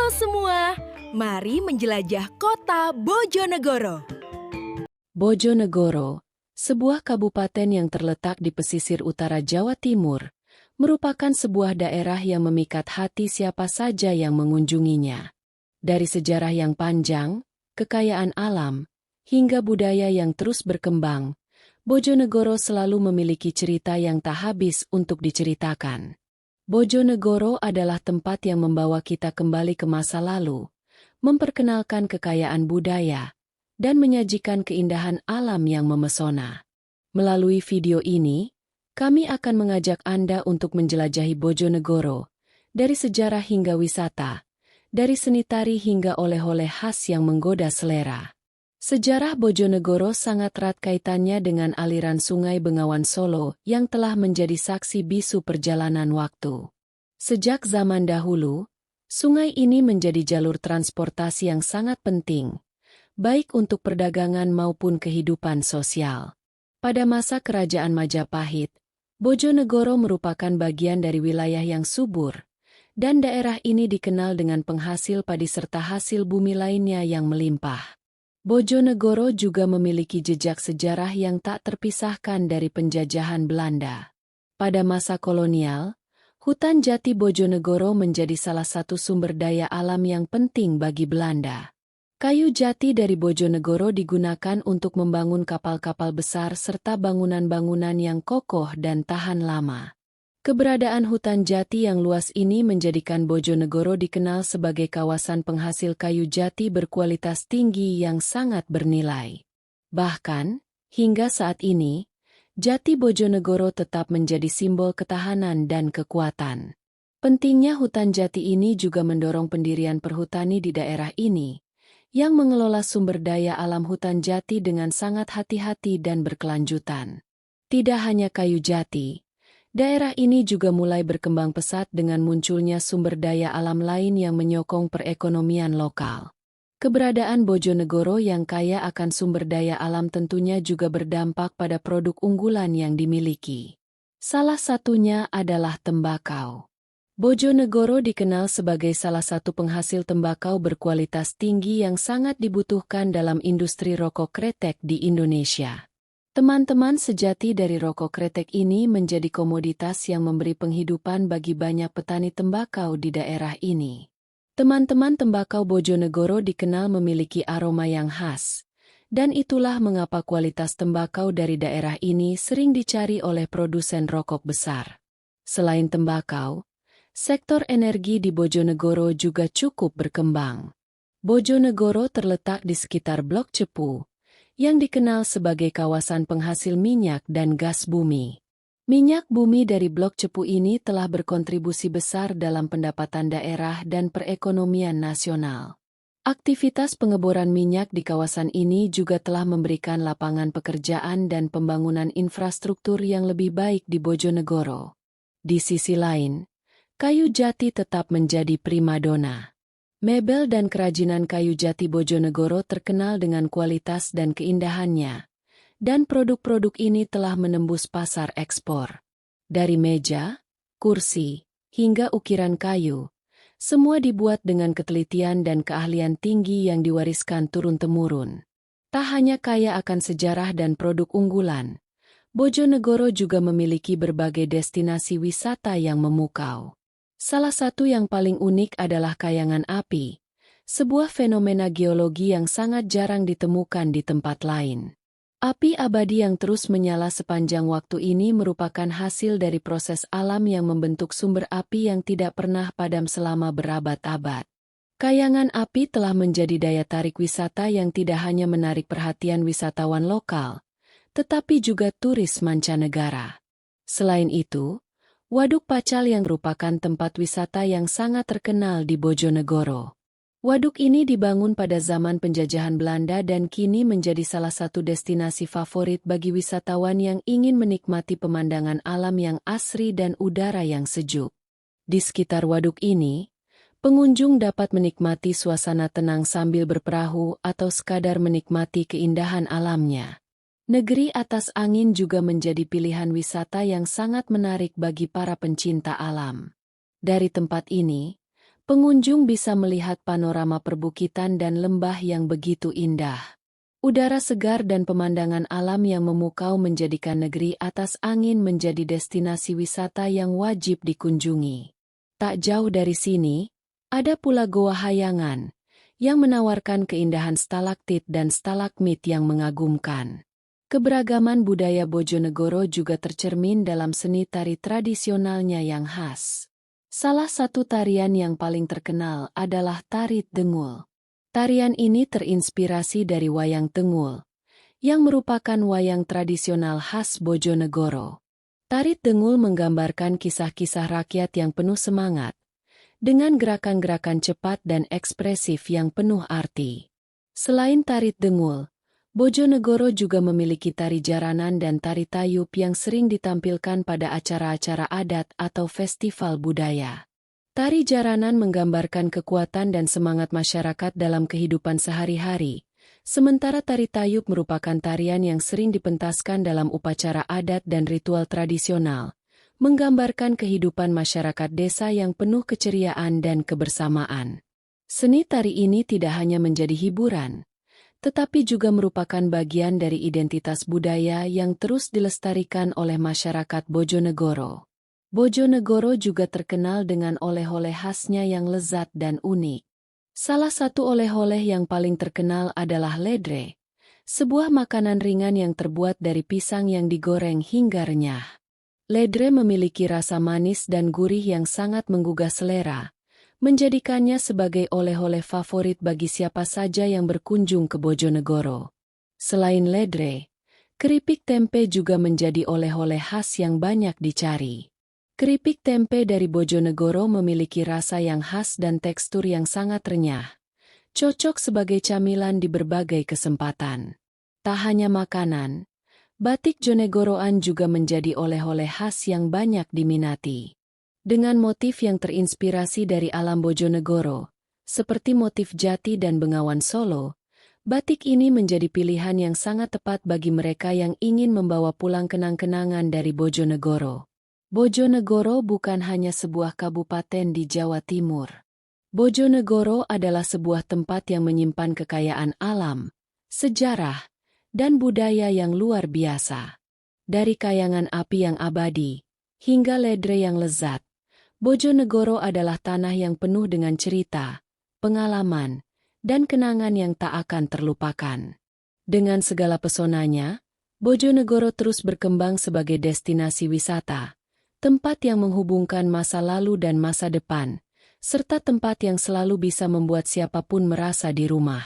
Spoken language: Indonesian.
semua, mari menjelajah kota Bojonegoro. Bojonegoro, sebuah kabupaten yang terletak di pesisir utara Jawa Timur, merupakan sebuah daerah yang memikat hati siapa saja yang mengunjunginya. Dari sejarah yang panjang, kekayaan alam, hingga budaya yang terus berkembang, Bojonegoro selalu memiliki cerita yang tak habis untuk diceritakan. Bojonegoro adalah tempat yang membawa kita kembali ke masa lalu, memperkenalkan kekayaan budaya, dan menyajikan keindahan alam yang memesona. Melalui video ini, kami akan mengajak Anda untuk menjelajahi Bojonegoro, dari sejarah hingga wisata, dari seni tari hingga oleh-oleh khas yang menggoda selera. Sejarah Bojonegoro sangat erat kaitannya dengan aliran Sungai Bengawan Solo yang telah menjadi saksi bisu perjalanan waktu. Sejak zaman dahulu, sungai ini menjadi jalur transportasi yang sangat penting, baik untuk perdagangan maupun kehidupan sosial. Pada masa Kerajaan Majapahit, Bojonegoro merupakan bagian dari wilayah yang subur, dan daerah ini dikenal dengan penghasil padi serta hasil bumi lainnya yang melimpah. Bojonegoro juga memiliki jejak sejarah yang tak terpisahkan dari penjajahan Belanda. Pada masa kolonial, hutan jati Bojonegoro menjadi salah satu sumber daya alam yang penting bagi Belanda. Kayu jati dari Bojonegoro digunakan untuk membangun kapal-kapal besar serta bangunan-bangunan yang kokoh dan tahan lama. Keberadaan hutan jati yang luas ini menjadikan Bojonegoro dikenal sebagai kawasan penghasil kayu jati berkualitas tinggi yang sangat bernilai. Bahkan, hingga saat ini, jati Bojonegoro tetap menjadi simbol ketahanan dan kekuatan. Pentingnya hutan jati ini juga mendorong pendirian perhutani di daerah ini, yang mengelola sumber daya alam hutan jati dengan sangat hati-hati dan berkelanjutan. Tidak hanya kayu jati, daerah ini juga mulai berkembang pesat dengan munculnya sumber daya alam lain yang menyokong perekonomian lokal. Keberadaan Bojonegoro yang kaya akan sumber daya alam tentunya juga berdampak pada produk unggulan yang dimiliki. Salah satunya adalah tembakau. Bojonegoro dikenal sebagai salah satu penghasil tembakau berkualitas tinggi yang sangat dibutuhkan dalam industri rokok kretek di Indonesia. Teman-teman, sejati dari rokok kretek ini menjadi komoditas yang memberi penghidupan bagi banyak petani tembakau di daerah ini. Teman-teman, tembakau Bojonegoro dikenal memiliki aroma yang khas, dan itulah mengapa kualitas tembakau dari daerah ini sering dicari oleh produsen rokok besar. Selain tembakau, sektor energi di Bojonegoro juga cukup berkembang. Bojonegoro terletak di sekitar Blok Cepu, yang dikenal sebagai kawasan penghasil minyak dan gas bumi. Minyak bumi dari Blok Cepu ini telah berkontribusi besar dalam pendapatan daerah dan perekonomian nasional. Aktivitas pengeboran minyak di kawasan ini juga telah memberikan lapangan pekerjaan dan pembangunan infrastruktur yang lebih baik di Bojonegoro. Di sisi lain, kayu jati tetap menjadi primadona. Mebel dan kerajinan kayu jati Bojonegoro terkenal dengan kualitas dan keindahannya, dan produk-produk ini telah menembus pasar ekspor. Dari meja, kursi, hingga ukiran kayu, semua dibuat dengan ketelitian dan keahlian tinggi yang diwariskan turun-temurun. Tak hanya kaya akan sejarah dan produk unggulan, Bojonegoro juga memiliki berbagai destinasi wisata yang memukau. Salah satu yang paling unik adalah kayangan api, sebuah fenomena geologi yang sangat jarang ditemukan di tempat lain. Api abadi yang terus menyala sepanjang waktu ini merupakan hasil dari proses alam yang membentuk sumber api yang tidak pernah padam selama berabad-abad. Kayangan api telah menjadi daya tarik wisata yang tidak hanya menarik perhatian wisatawan lokal, tetapi juga turis mancanegara. Selain itu, Waduk Pacal yang merupakan tempat wisata yang sangat terkenal di Bojonegoro. Waduk ini dibangun pada zaman penjajahan Belanda dan kini menjadi salah satu destinasi favorit bagi wisatawan yang ingin menikmati pemandangan alam yang asri dan udara yang sejuk. Di sekitar waduk ini, pengunjung dapat menikmati suasana tenang sambil berperahu atau sekadar menikmati keindahan alamnya. Negeri atas angin juga menjadi pilihan wisata yang sangat menarik bagi para pencinta alam. Dari tempat ini, Pengunjung bisa melihat panorama perbukitan dan lembah yang begitu indah. Udara segar dan pemandangan alam yang memukau menjadikan negeri atas angin menjadi destinasi wisata yang wajib dikunjungi. Tak jauh dari sini, ada pula Goa Hayangan, yang menawarkan keindahan stalaktit dan stalagmit yang mengagumkan. Keberagaman budaya Bojonegoro juga tercermin dalam seni tari tradisionalnya yang khas. Salah satu tarian yang paling terkenal adalah Tari Dengul. Tarian ini terinspirasi dari wayang Tengul, yang merupakan wayang tradisional khas Bojonegoro. Tari Dengul menggambarkan kisah-kisah rakyat yang penuh semangat, dengan gerakan-gerakan cepat dan ekspresif yang penuh arti. Selain Tari Dengul, Bojonegoro juga memiliki tari jaranan dan tari tayub yang sering ditampilkan pada acara-acara adat atau festival budaya. Tari jaranan menggambarkan kekuatan dan semangat masyarakat dalam kehidupan sehari-hari, sementara tari tayub merupakan tarian yang sering dipentaskan dalam upacara adat dan ritual tradisional, menggambarkan kehidupan masyarakat desa yang penuh keceriaan dan kebersamaan. Seni tari ini tidak hanya menjadi hiburan, tetapi juga merupakan bagian dari identitas budaya yang terus dilestarikan oleh masyarakat Bojonegoro. Bojonegoro juga terkenal dengan oleh-oleh khasnya yang lezat dan unik. Salah satu oleh-oleh yang paling terkenal adalah ledre, sebuah makanan ringan yang terbuat dari pisang yang digoreng hingga renyah. Ledre memiliki rasa manis dan gurih yang sangat menggugah selera, menjadikannya sebagai oleh-oleh favorit bagi siapa saja yang berkunjung ke Bojonegoro. Selain ledre, keripik tempe juga menjadi oleh-oleh khas yang banyak dicari. Keripik tempe dari Bojonegoro memiliki rasa yang khas dan tekstur yang sangat renyah, cocok sebagai camilan di berbagai kesempatan. Tak hanya makanan, batik Jonegoroan juga menjadi oleh-oleh khas yang banyak diminati. Dengan motif yang terinspirasi dari alam Bojonegoro, seperti motif jati dan bengawan Solo, batik ini menjadi pilihan yang sangat tepat bagi mereka yang ingin membawa pulang kenang-kenangan dari Bojonegoro. Bojonegoro bukan hanya sebuah kabupaten di Jawa Timur. Bojonegoro adalah sebuah tempat yang menyimpan kekayaan alam, sejarah, dan budaya yang luar biasa. Dari kayangan api yang abadi, hingga ledre yang lezat, Bojonegoro adalah tanah yang penuh dengan cerita, pengalaman, dan kenangan yang tak akan terlupakan. Dengan segala pesonanya, Bojonegoro terus berkembang sebagai destinasi wisata, tempat yang menghubungkan masa lalu dan masa depan, serta tempat yang selalu bisa membuat siapapun merasa di rumah.